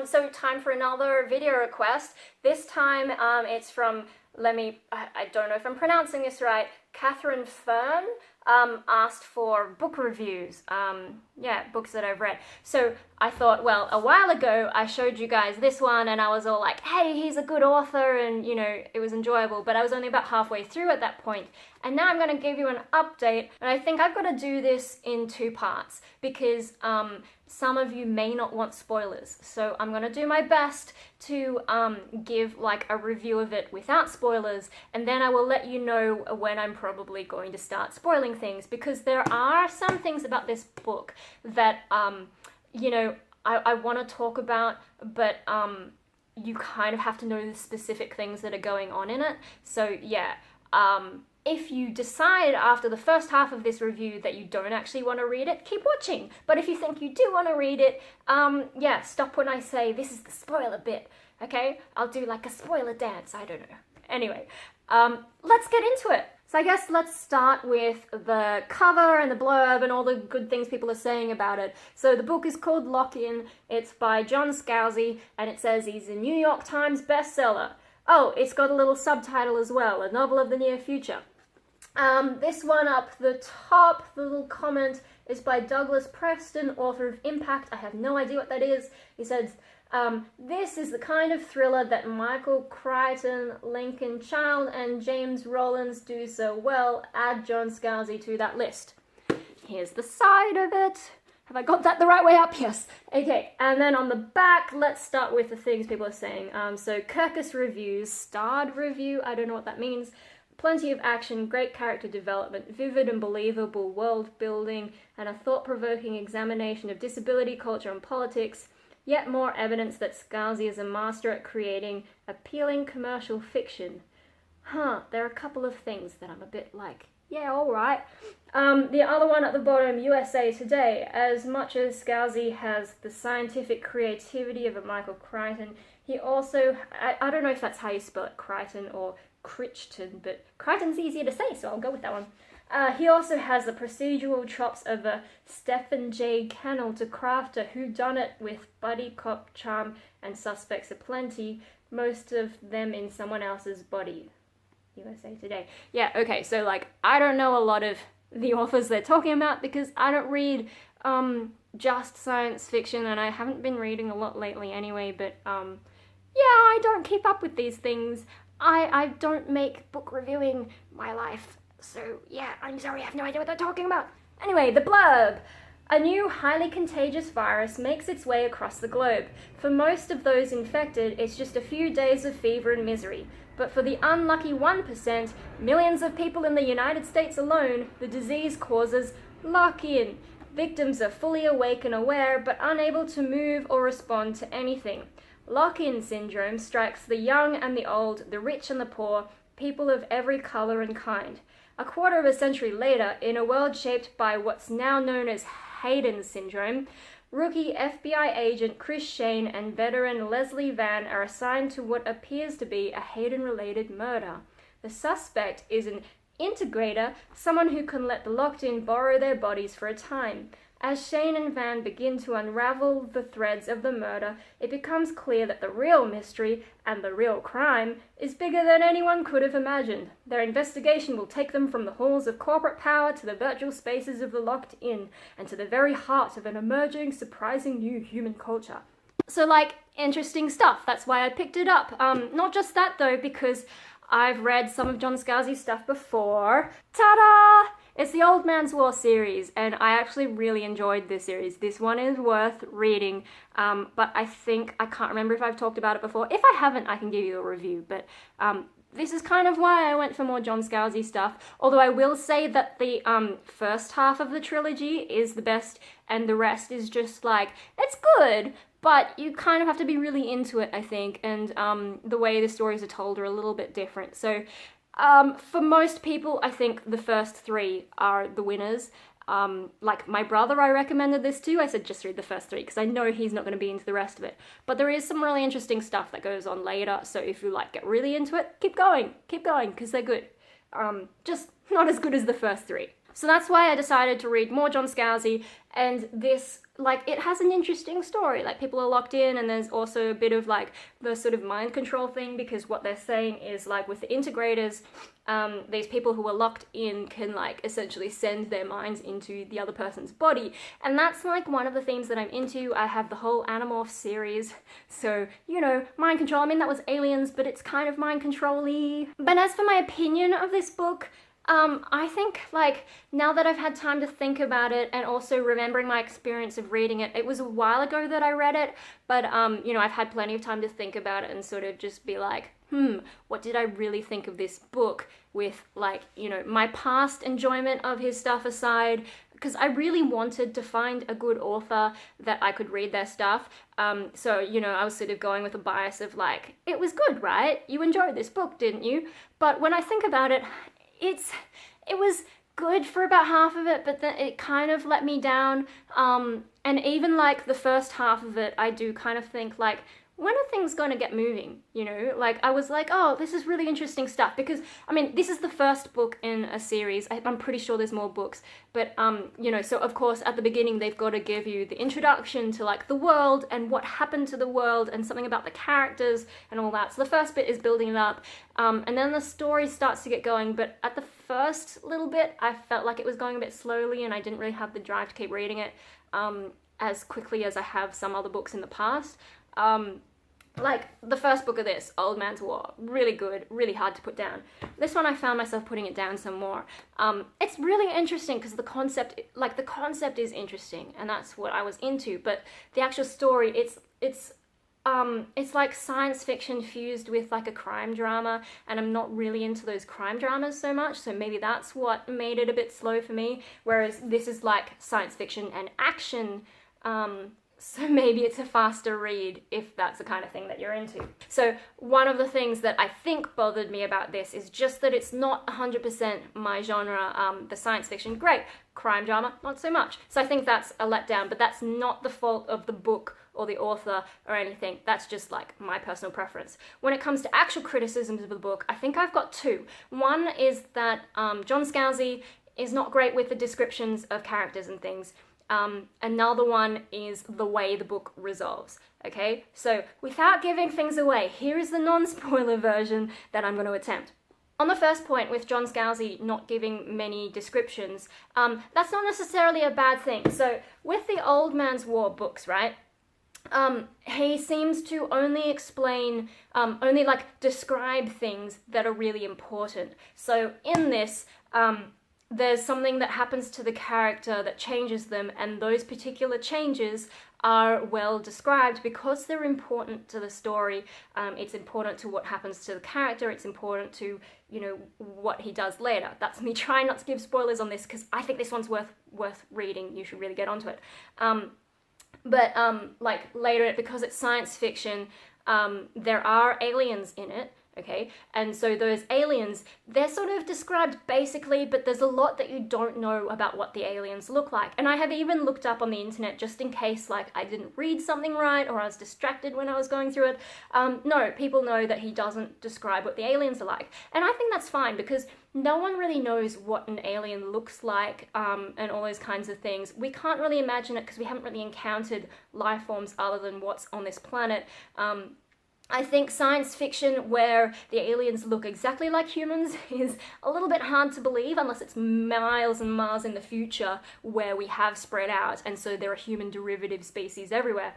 So time for another video request. This time it's from, I don't know if I'm pronouncing this right, Catherine Fern asked for book reviews, books that I've read. So I thought, well, a while ago I showed you guys this one and I was all like, hey, he's a good author, and you know, it was enjoyable, but I was only about halfway through at that point. And now I'm going to give you an update, and I think I've got to do this in two parts because some of you may not want spoilers. So I'm going to do my best to give like a review of it without spoilers, and then I will let you know when I'm probably going to start spoiling things, because there are some things about this book that, you know, I want to talk about, but you kind of have to know the specific things that are going on in it. So yeah, if you decide after the first half of this review that you don't actually want to read it, keep watching. But if you think you do want to read it, stop when I say this is the spoiler bit, okay? I'll do like a spoiler dance, I don't know. Anyway, let's get into it. So I guess let's start with the cover and the blurb and all the good things people are saying about it. So the book is called Lock-In. It's by John Scalzi, and it says he's a New York Times bestseller. Oh, it's got a little subtitle as well, a novel of the near future. This one up the top, the little comment, is by Douglas Preston, author of Impact. I have no idea what that is. He says, this is the kind of thriller that Michael Crichton, Lincoln Child, and James Rollins do so well. Add John Scalzi to that list. Here's the side of it. Have I got that the right way up? Yes. Okay, and then on the back, let's start with the things people are saying. So Kirkus Reviews, starred review, I don't know what that means. Plenty of action, great character development, vivid and believable world building, and a thought-provoking examination of disability, culture, and politics. Yet more evidence that Scalzi is a master at creating appealing commercial fiction. There are a couple of things that I'm a bit like, yeah, alright. The other one at the bottom, USA Today. As much as Scalzi has the scientific creativity of a Michael Crichton, he also, I don't know if that's how you spell it, Crichton or Crichton, but Crichton's easier to say, so I'll go with that one. He also has the procedural chops of a Stephen J. Cannell to craft a whodunit with buddy cop charm and suspects aplenty, most of them in someone else's body. USA Today. Yeah, okay, so like, I don't know a lot of the authors they're talking about because I don't read just science fiction, and I haven't been reading a lot lately anyway, but I don't keep up with these things. I don't make book reviewing my life, so yeah, I'm sorry, I have no idea what they're talking about. Anyway, the blurb. A new highly contagious virus makes its way across the globe. For most of those infected, it's just a few days of fever and misery. But for the unlucky 1%, millions of people in the United States alone, the disease causes lock-in. Victims are fully awake and aware, but unable to move or respond to anything. Lock-in syndrome strikes the young and the old, the rich and the poor, people of every color and kind. A quarter of a century later, in a world shaped by what's now known as Hayden syndrome, rookie FBI agent Chris Shane and veteran Leslie Vann are assigned to what appears to be a Hayden-related murder. The suspect is an integrator, someone who can let the locked-in borrow their bodies for a time. As Shane and Van begin to unravel the threads of the murder, it becomes clear that the real mystery and the real crime is bigger than anyone could have imagined. Their investigation will take them from the halls of corporate power to the virtual spaces of the locked-in, and to the very heart of an emerging, surprising new human culture. So, like, interesting stuff. That's why I picked it up. Not just that, though, because I've read some of John Scalzi's stuff before. Ta-da! It's the Old Man's War series, and I actually really enjoyed this series. This one is worth reading, but I can't remember if I've talked about it before. If I haven't, I can give you a review, but this is kind of why I went for more John Scalzi stuff, although I will say that the first half of the trilogy is the best, and the rest is just like, it's good, but you kind of have to be really into it, I think, and the way the stories are told are a little bit different. So for most people, I think the first three are the winners. Like my brother, I recommended this to. I said just read the first three because I know he's not going to be into the rest of it. But there is some really interesting stuff that goes on later. So if you like get really into it, keep going because they're good. Just not as good as the first three. So that's why I decided to read more John Scalzi, and this, like, it has an interesting story. Like, people are locked in, and there's also a bit of, like, the sort of mind control thing, because what they're saying is, like, with the integrators, these people who are locked in can, like, essentially send their minds into the other person's body, and that's, like, one of the themes that I'm into. I have the whole Animorphs series, so, you know, mind control. I mean, that was aliens, but it's kind of mind control-y. But as for my opinion of this book, I think, like, now that I've had time to think about it, and also remembering my experience of reading it, it was a while ago that I read it, but, you know, I've had plenty of time to think about it and sort of just be like, what did I really think of this book, with, like, you know, my past enjoyment of his stuff aside, because I really wanted to find a good author that I could read their stuff. So, you know, I was sort of going with a bias of, like, it was good, right? You enjoyed this book, didn't you? But when I think about it, it was good for about half of it, but then it kind of let me down. And even, like, the first half of it, I do kind of think, like, when are things going to get moving, you know? Like, I was like, oh, this is really interesting stuff, because, I mean, this is the first book in a series. I'm pretty sure there's more books, but, you know, so of course, at the beginning, they've got to give you the introduction to, like, the world, and what happened to the world, and something about the characters, and all that. So the first bit is building it up, and then the story starts to get going, but at the first little bit, I felt like it was going a bit slowly, and I didn't really have the drive to keep reading it, as quickly as I have some other books in the past. Like, the first book of this, Old Man's War, really good, really hard to put down. This one I found myself putting it down some more. It's really interesting because the concept is interesting, and that's what I was into, but the actual story, it's like science fiction fused with, like, a crime drama, and I'm not really into those crime dramas so much, so maybe that's what made it a bit slow for me, whereas this is like science fiction and action, so maybe it's a faster read if that's the kind of thing that you're into. So one of the things that I think bothered me about this is just that it's not 100% my genre. The science fiction, great. Crime drama, not so much. So I think that's a letdown, but that's not the fault of the book or the author or anything. That's just, like, my personal preference. When it comes to actual criticisms of the book, I think I've got two. One is that John Scalzi is not great with the descriptions of characters and things. Another one is the way the book resolves, okay? So without giving things away, here is the non-spoiler version that I'm going to attempt. On the first point, with John Scalzi not giving many descriptions, that's not necessarily a bad thing. So with the Old Man's War books, right, he seems to only explain, only, like, describe things that are really important. So in this, there's something that happens to the character that changes them, and those particular changes are well described because they're important to the story. It's important to what happens to the character. It's important to, you know, what he does later. That's me trying not to give spoilers on this, because I think this one's worth reading. You should really get onto it. But like, later, because it's science fiction, there are aliens in it. Okay, and so those aliens, they're sort of described basically, but there's a lot that you don't know about what the aliens look like. And I have even looked up on the internet just in case, like, I didn't read something right, or I was distracted when I was going through it. No, people know that he doesn't describe what the aliens are like. And I think that's fine, because no one really knows what an alien looks like, and all those kinds of things. We can't really imagine it because we haven't really encountered life forms other than what's on this planet. I think science fiction where the aliens look exactly like humans is a little bit hard to believe, unless it's miles and miles in the future where we have spread out, and so there are human derivative species everywhere.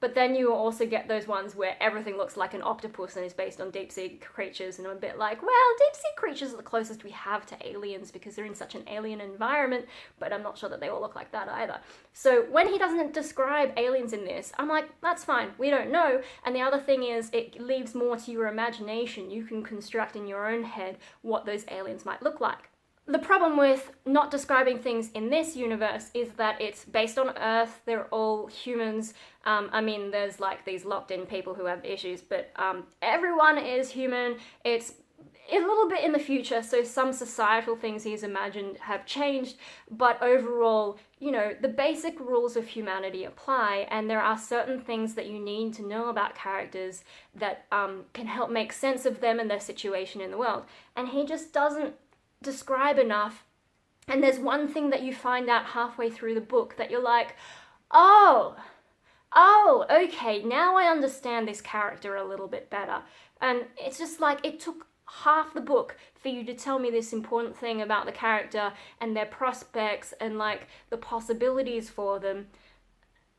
But then you also get those ones where everything looks like an octopus and is based on deep sea creatures, and I'm a bit like, well, deep sea creatures are the closest we have to aliens because they're in such an alien environment, but I'm not sure that they all look like that either. So when he doesn't describe aliens in this, I'm like, that's fine, we don't know. And the other thing is, it leaves more to your imagination. You can construct in your own head what those aliens might look like. The problem with not describing things in this universe is that it's based on Earth. They're all humans. I mean, there's, like, these locked-in people who have issues, but everyone is human. It's a little bit in the future, so some societal things he's imagined have changed, but overall, you know, the basic rules of humanity apply, and there are certain things that you need to know about characters that can help make sense of them and their situation in the world. And he just doesn't describe enough And there's one thing that you find out halfway through the book that you're like, oh, okay, now I understand this character a little bit better. And it's just like, it took half the book for you to tell me this important thing about the character and their prospects and like the possibilities for them.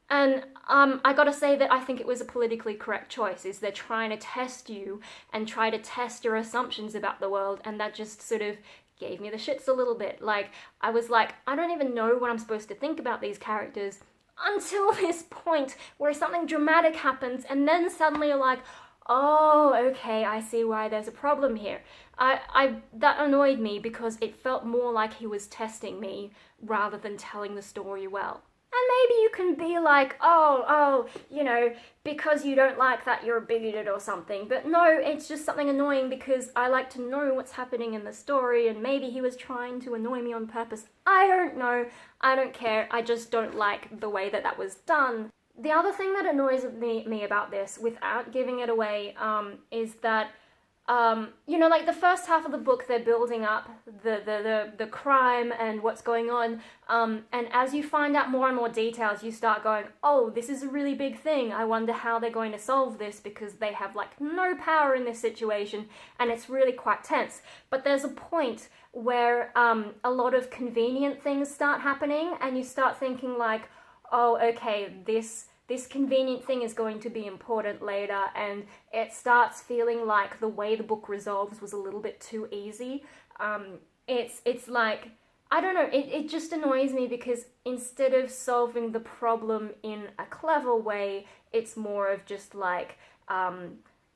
And I gotta say that I think it was a politically correct choice, is they're trying to test you and try to test your assumptions about the world, and that just sort of gave me the shits a little bit. Like, I was like, I don't even know what I'm supposed to think about these characters until this point where something dramatic happens, and then suddenly you're like, oh, okay, I see why there's a problem here. That annoyed me because it felt more like he was testing me rather than telling the story well. And maybe you can be like, oh, you know, because you don't like that, you're bigoted or something. But no, it's just something annoying because I like to know what's happening in the story, and maybe he was trying to annoy me on purpose. I don't know. I don't care. I just don't like the way that was done. The other thing that annoys me about this, without giving it away, is that you know, like the first half of the book, they're building up the crime and what's going on, and as you find out more and more details, you start going, oh, this is a really big thing. I wonder how they're going to solve this, because they have like no power in this situation, and it's really quite tense. But there's a point where a lot of convenient things start happening, and you start thinking like, oh, okay, this convenient thing is going to be important later, and it starts feeling like the way the book resolves was a little bit too easy. It's like, I don't know, it just annoys me because instead of solving the problem in a clever way, it's more of just like,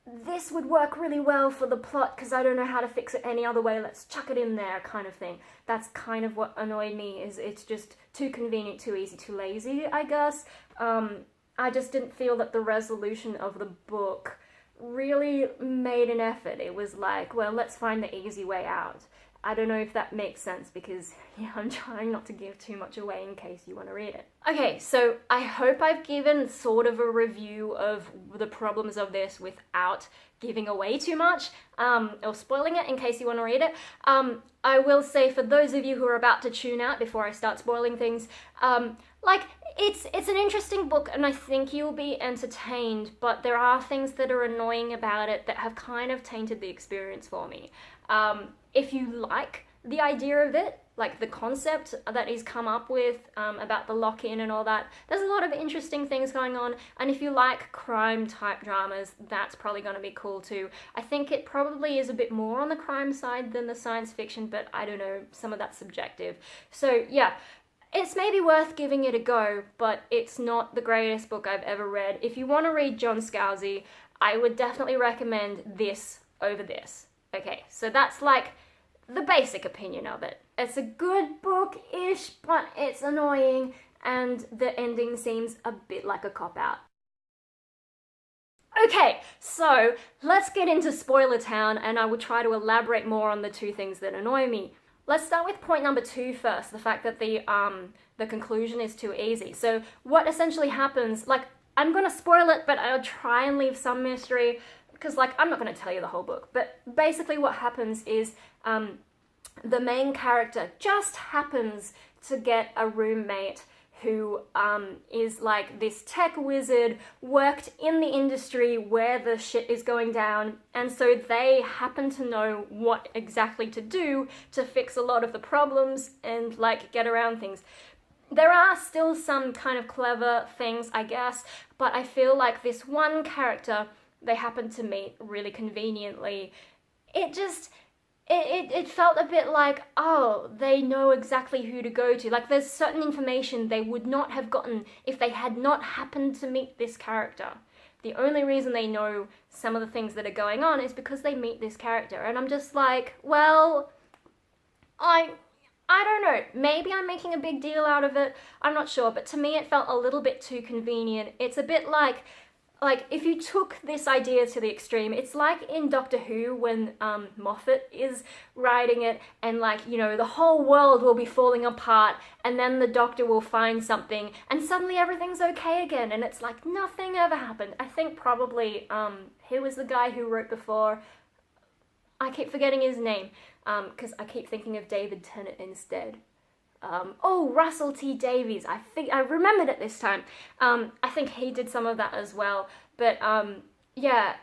this would work really well for the plot because I don't know how to fix it any other way, let's chuck it in there kind of thing. That's kind of what annoyed me, is it's just too convenient, too easy, too lazy, I guess. I just didn't feel that the resolution of the book really made an effort. It was like, well, let's find the easy way out. I don't know if that makes sense because, yeah, I'm trying not to give too much away in case you want to read it. Okay, so I hope I've given sort of a review of the problems of this without giving away too much, or spoiling it in case you want to read it. I will say, for those of you who are about to tune out before I start spoiling things, like, it's an interesting book and I think you'll be entertained, but there are things that are annoying about it that have kind of tainted the experience for me. If you like the idea of it, like the concept that he's come up with about the lock-in and all that, there's a lot of interesting things going on, and if you like crime type dramas, that's probably going to be cool too. I think it probably is a bit more on the crime side than the science fiction, but I don't know, some of that's subjective. So yeah, it's maybe worth giving it a go, but it's not the greatest book I've ever read. If you want to read John Scalzi, I would definitely recommend this over this. Okay, so that's like the basic opinion of it. It's a good book-ish, but it's annoying, and the ending seems a bit like a cop-out. Okay, so let's get into Spoiler Town, and I will try to elaborate more on the two things that annoy me. Let's start with point number 2 first, the fact that the conclusion is too easy. So what essentially happens, like, I'm gonna spoil it, but I'll try and leave some mystery, because, like, I'm not gonna tell you the whole book, but basically what happens is the main character just happens to get a roommate who is like this tech wizard, worked in the industry where the shit is going down, and so they happen to know what exactly to do to fix a lot of the problems and like get around things. There are still some kind of clever things, I guess, but I feel like this one character they happen to meet really conveniently, it felt a bit like, oh, they know exactly who to go to. Like, there's certain information they would not have gotten if they had not happened to meet this character. The only reason they know some of the things that are going on is because they meet this character. And I'm just like, well, I don't know. Maybe I'm making a big deal out of it. I'm not sure. But to me, it felt a little bit too convenient. It's a bit like if you took this idea to the extreme, it's like in Doctor Who when Moffat is writing it and, like, you know, the whole world will be falling apart and then the Doctor will find something and suddenly everything's okay again and it's like nothing ever happened. I think probably, who was the guy who wrote before? I keep forgetting his name because I keep thinking of David Tennant instead. Oh, Russell T Davies. I think I remembered it this time. I think he did some of that as well. But yeah,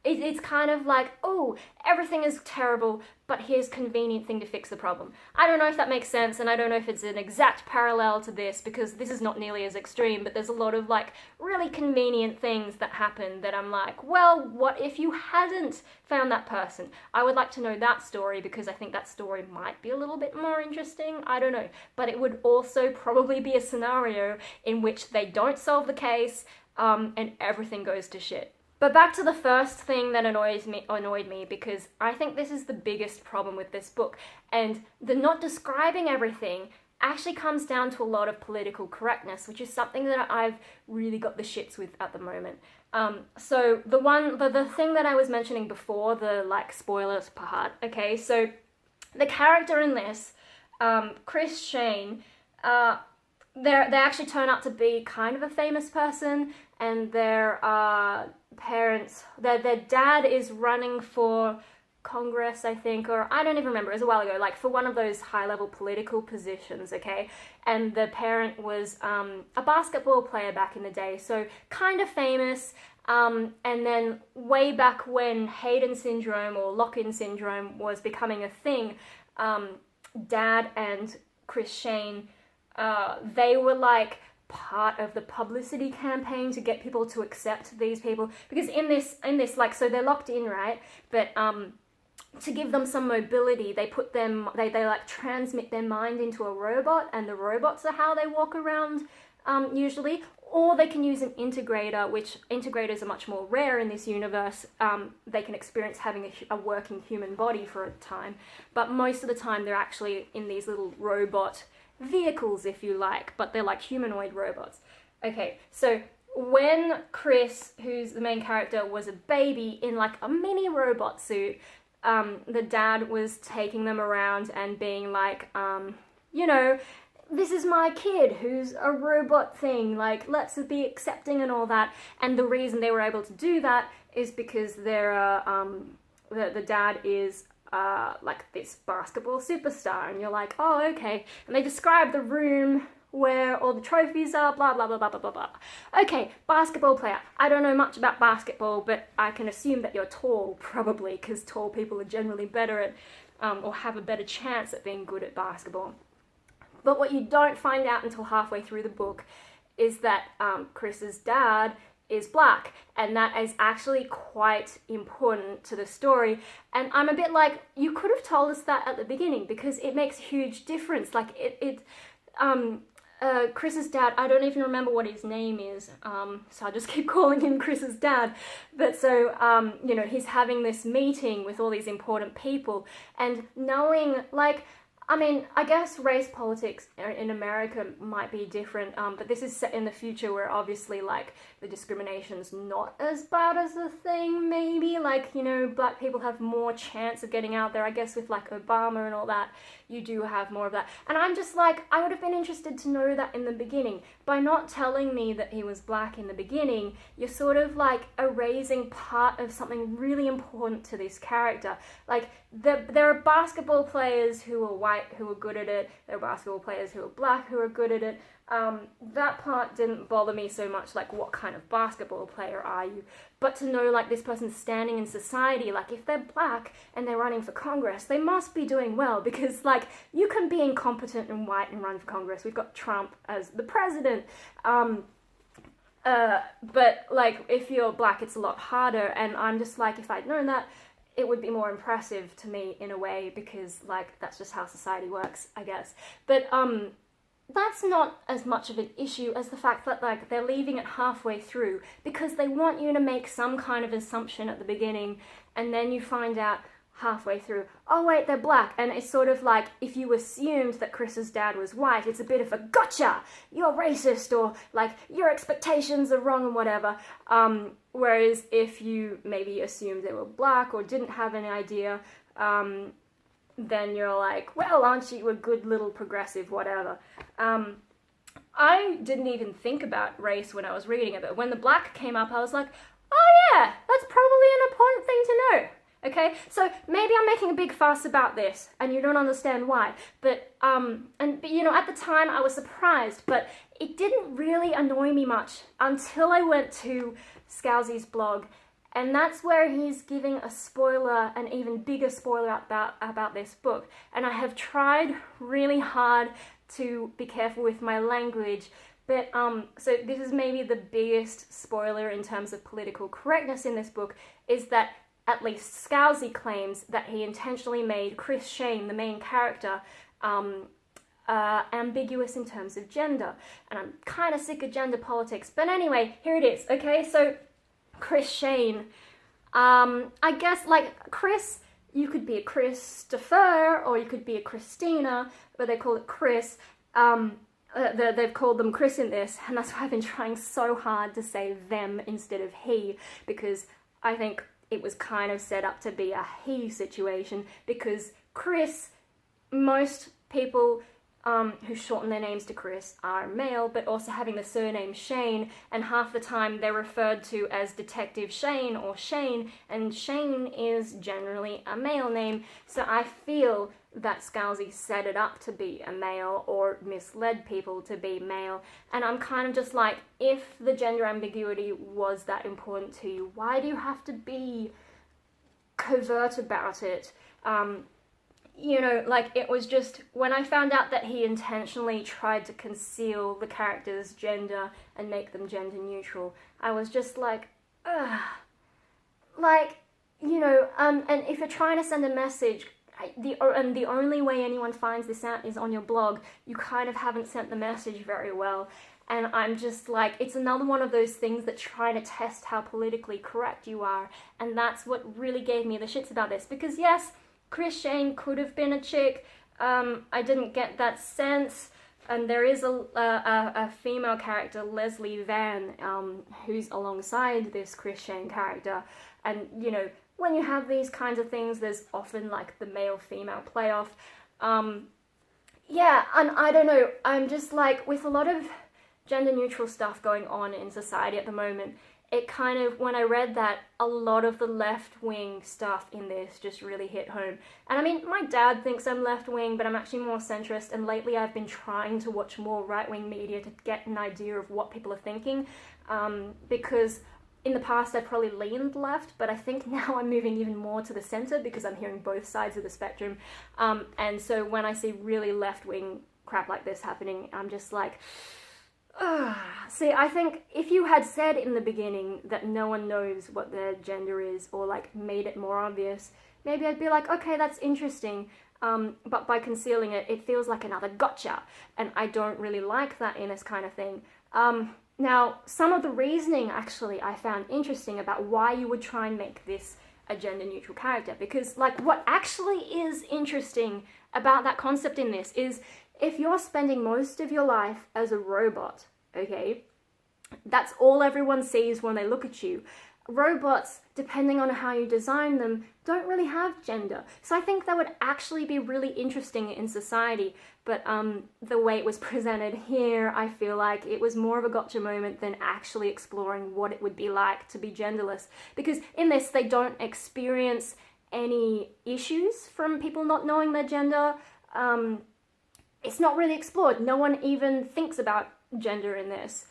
it's kind of like, oh, everything is terrible, but here's a convenient thing to fix the problem. I don't know if that makes sense, and I don't know if it's an exact parallel to this, because this is not nearly as extreme, but there's a lot of like really convenient things that happen that I'm like, well, what if you hadn't found that person? I would like to know that story, because I think that story might be a little bit more interesting. I don't know. But it would also probably be a scenario in which they don't solve the case, and everything goes to shit. But back to the first thing that annoyed me, because I think this is the biggest problem with this book, and the not describing everything actually comes down to a lot of political correctness, which is something that I've really got the shits with at the moment. So the thing that I was mentioning before, the like spoilers part, okay, so the character in this, Chris Shane, they actually turn out to be kind of a famous person, and their parents, their dad is running for Congress, I think, or I don't even remember, it was a while ago, like for one of those high-level political positions, okay? And the parent was a basketball player back in the day, so kind of famous, and then way back when Hayden syndrome or lock-in syndrome was becoming a thing, Dad and Chris Shane, they were like part of the publicity campaign to get people to accept these people, because in this like, so they're locked in, right, but to give them some mobility, they put them, they like transmit their mind into a robot, and the robots are how they walk around usually, or they can use an integrator, which integrators are much more rare in this universe. They can experience having a working human body for a time, but most of the time they're actually in these little robot vehicles, if you like, but they're like humanoid robots. Okay, so when Chris, who's the main character, was a baby in like a mini robot suit, the dad was taking them around and being like, you know, this is my kid who's a robot thing, like, let's be accepting and all that. And the reason they were able to do that is because they're, the dad is like this basketball superstar, and you're like, oh, okay. And they describe the room where all the trophies are, blah, blah, blah, blah, blah, blah, blah. Okay, basketball player. I don't know much about basketball, but I can assume that you're tall, probably, because tall people are generally better at, or have a better chance at being good at basketball. But what you don't find out until halfway through the book is that Chris's dad is black, and that is actually quite important to the story. And I'm a bit like, you could have told us that at the beginning, because it makes a huge difference. Like Chris's dad, I don't even remember what his name is, so I'll just keep calling him Chris's dad. But so, you know, he's having this meeting with all these important people, and knowing, like, I mean, I guess race politics in America might be different, but this is set in the future where obviously, like, the discrimination's not as bad as a thing, maybe. Like, you know, black people have more chance of getting out there. I guess with, like, Obama and all that, you do have more of that. And I'm just like, I would have been interested to know that in the beginning. By not telling me that he was black in the beginning, you're sort of, like, erasing part of something really important to this character. Like, there are basketball players who are white who are good at it. There are basketball players who are black who are good at it. That part didn't bother me so much, like, what kind of basketball player are you? But to know, like, this person's standing in society, like, if they're black and they're running for Congress, they must be doing well, because, like, you can be incompetent and white and run for Congress. We've got Trump as the president. But, like, if you're black, it's a lot harder, and I'm just like, if I'd known that, it would be more impressive to me in a way, because, like, that's just how society works, I guess. But, that's not as much of an issue as the fact that, like, they're leaving it halfway through, because they want you to make some kind of assumption at the beginning, and then you find out halfway through, oh wait, they're black. And it's sort of like, if you assumed that Chris's dad was white, it's a bit of a gotcha, you're racist, or like, your expectations are wrong and whatever. Whereas if you maybe assumed they were black or didn't have any idea, then you're like, well, aren't you a good little progressive, whatever. I didn't even think about race when I was reading it, but when the black came up, I was like, oh yeah, that's probably an important thing to know. Okay, so maybe I'm making a big fuss about this and you don't understand why, but you know, at the time I was surprised, but it didn't really annoy me much until I went to Scalzi's blog, and that's where he's giving a spoiler, an even bigger spoiler about this book. And I have tried really hard to be careful with my language, but so this is maybe the biggest spoiler in terms of political correctness in this book, is that at least Scalzi claims that he intentionally made Chris Shane, the main character, ambiguous in terms of gender. And I'm kind of sick of gender politics. But anyway, here it is. Okay, so Chris Shane. I guess, like, Chris, you could be a Christopher or you could be a Christina, but they call it Chris. They've called them Chris in this, and that's why I've been trying so hard to say them instead of he, because I think it was kind of set up to be a he situation, because Chris, most people who shorten their names to Chris are male, but also having the surname Shane, and half the time they're referred to as Detective Shane or Shane, and Shane is generally a male name, so I feel that Scalzi set it up to be a male or misled people to be male, and I'm kind of just like, if the gender ambiguity was that important to you, why do you have to be covert about it? You know, like, it was just, when I found out that he intentionally tried to conceal the character's gender and make them gender neutral, I was just like, ugh. Like, you know, and if you're trying to send a message, the only way anyone finds this out is on your blog, you kind of haven't sent the message very well. And I'm just like, it's another one of those things that try to test how politically correct you are, and that's what really gave me the shits about this, because yes, Chris Shane could have been a chick. I didn't get that sense. And there is a female character, Leslie Van, who's alongside this Chris Shane character. And, you know, when you have these kinds of things, there's often, like, the male-female playoff. Yeah, and I don't know, I'm just like, with a lot of gender-neutral stuff going on in society at the moment, it kind of, when I read that, a lot of the left-wing stuff in this just really hit home. And I mean, my dad thinks I'm left-wing, but I'm actually more centrist, and lately I've been trying to watch more right-wing media to get an idea of what people are thinking, because in the past I probably leaned left, but I think now I'm moving even more to the center because I'm hearing both sides of the spectrum, and so when I see really left-wing crap like this happening, I'm just like, see, I think if you had said in the beginning that no one knows what their gender is, or like made it more obvious, maybe I'd be like, okay, that's interesting, but by concealing it, it feels like another gotcha, and I don't really like that in this kind of thing. Now, some of the reasoning actually I found interesting about why you would try and make this a gender neutral character, because like what actually is interesting about that concept in this is, if you're spending most of your life as a robot, okay, that's all everyone sees when they look at you. Robots, depending on how you design them, don't really have gender. So I think that would actually be really interesting in society, but the way it was presented here, I feel like it was more of a gotcha moment than actually exploring what it would be like to be genderless. Because in this, they don't experience any issues from people not knowing their gender. It's not really explored. No one even thinks about gender in this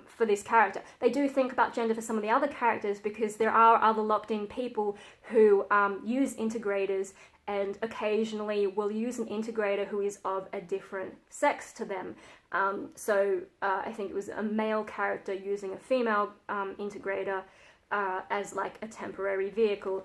for this character. They do think about gender for some of the other characters, because there are other locked-in people who use integrators, and occasionally will use an integrator who is of a different sex to them. So I think it was a male character using a female integrator as like a temporary vehicle.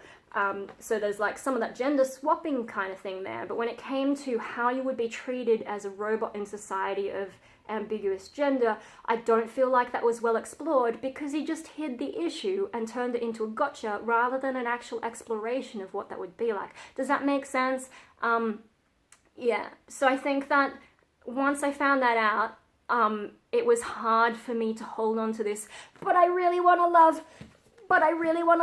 So there's like some of that gender swapping kind of thing there, but when it came to how you would be treated as a robot in society of ambiguous gender, I don't feel like that was well explored, because he just hid the issue and turned it into a gotcha rather than an actual exploration of what that would be like. Does that make sense? Yeah, so I think that once I found that out, it was hard for me to hold on to this, but I really want to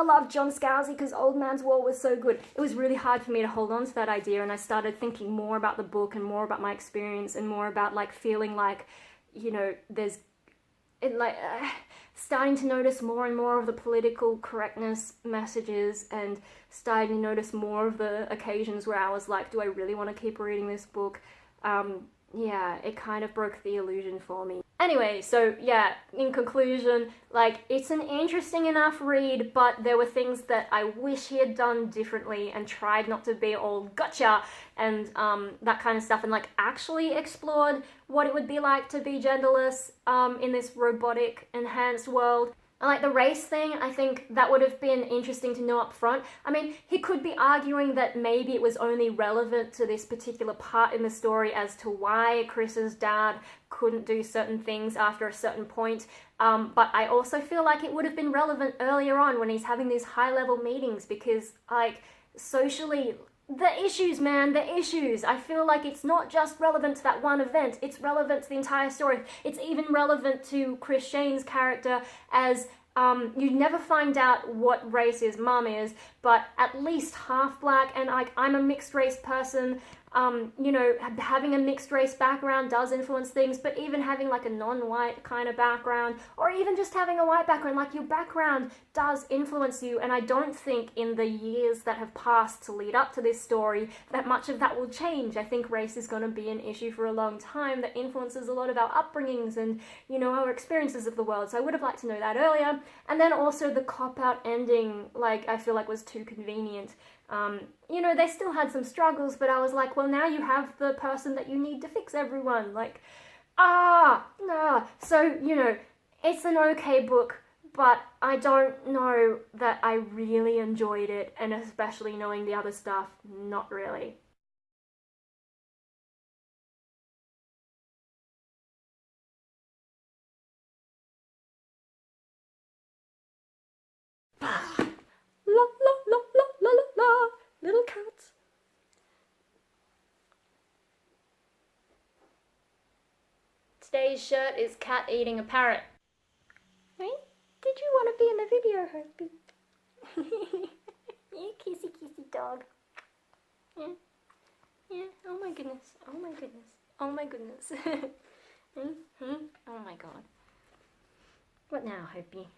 love John Scalzi because Old Man's War was so good. It was really hard for me to hold on to that idea, and I started thinking more about the book and more about my experience and more about like feeling like, you know, starting to notice more and more of the political correctness messages, and starting to notice more of the occasions where I was like, do I really want to keep reading this book? Yeah, it kind of broke the illusion for me. Anyway, so yeah, in conclusion, like, it's an interesting enough read, but there were things that I wish he had done differently and tried not to be all gotcha and that kind of stuff, and like actually explored what it would be like to be genderless in this robotic enhanced world. And like the race thing, I think that would have been interesting to know up front. I mean, he could be arguing that maybe it was only relevant to this particular part in the story as to why Chris's dad couldn't do certain things after a certain point. But I also feel like it would have been relevant earlier on when he's having these high-level meetings, because like socially, the issues, man, the issues. I feel like it's not just relevant to that one event, it's relevant to the entire story. It's even relevant to Chris Shane's character, as you never find out what race his mum is, but at least half black, and like, I'm a mixed race person. You know, having a mixed race background does influence things, but even having like a non-white kind of background, or even just having a white background, like your background does influence you, and I don't think in the years that have passed to lead up to this story that much of that will change. I think race is going to be an issue for a long time that influences a lot of our upbringings and, you know, our experiences of the world, so I would have liked to know that earlier. And then also the cop-out ending, like, I feel like was too convenient. You know, they still had some struggles, but I was like, well, now you have the person that you need to fix everyone. Like, nah. So, you know, it's an okay book, but I don't know that I really enjoyed it, and especially knowing the other stuff, not really. La la la la la la la, little cats. Today's shirt is cat eating a parrot. Hey, did you want to be in the video, Herbie? Yeah, kissy kissy dog. Yeah, yeah. Oh my goodness. Oh my goodness. Oh my goodness. Oh my god. What now, Herbie?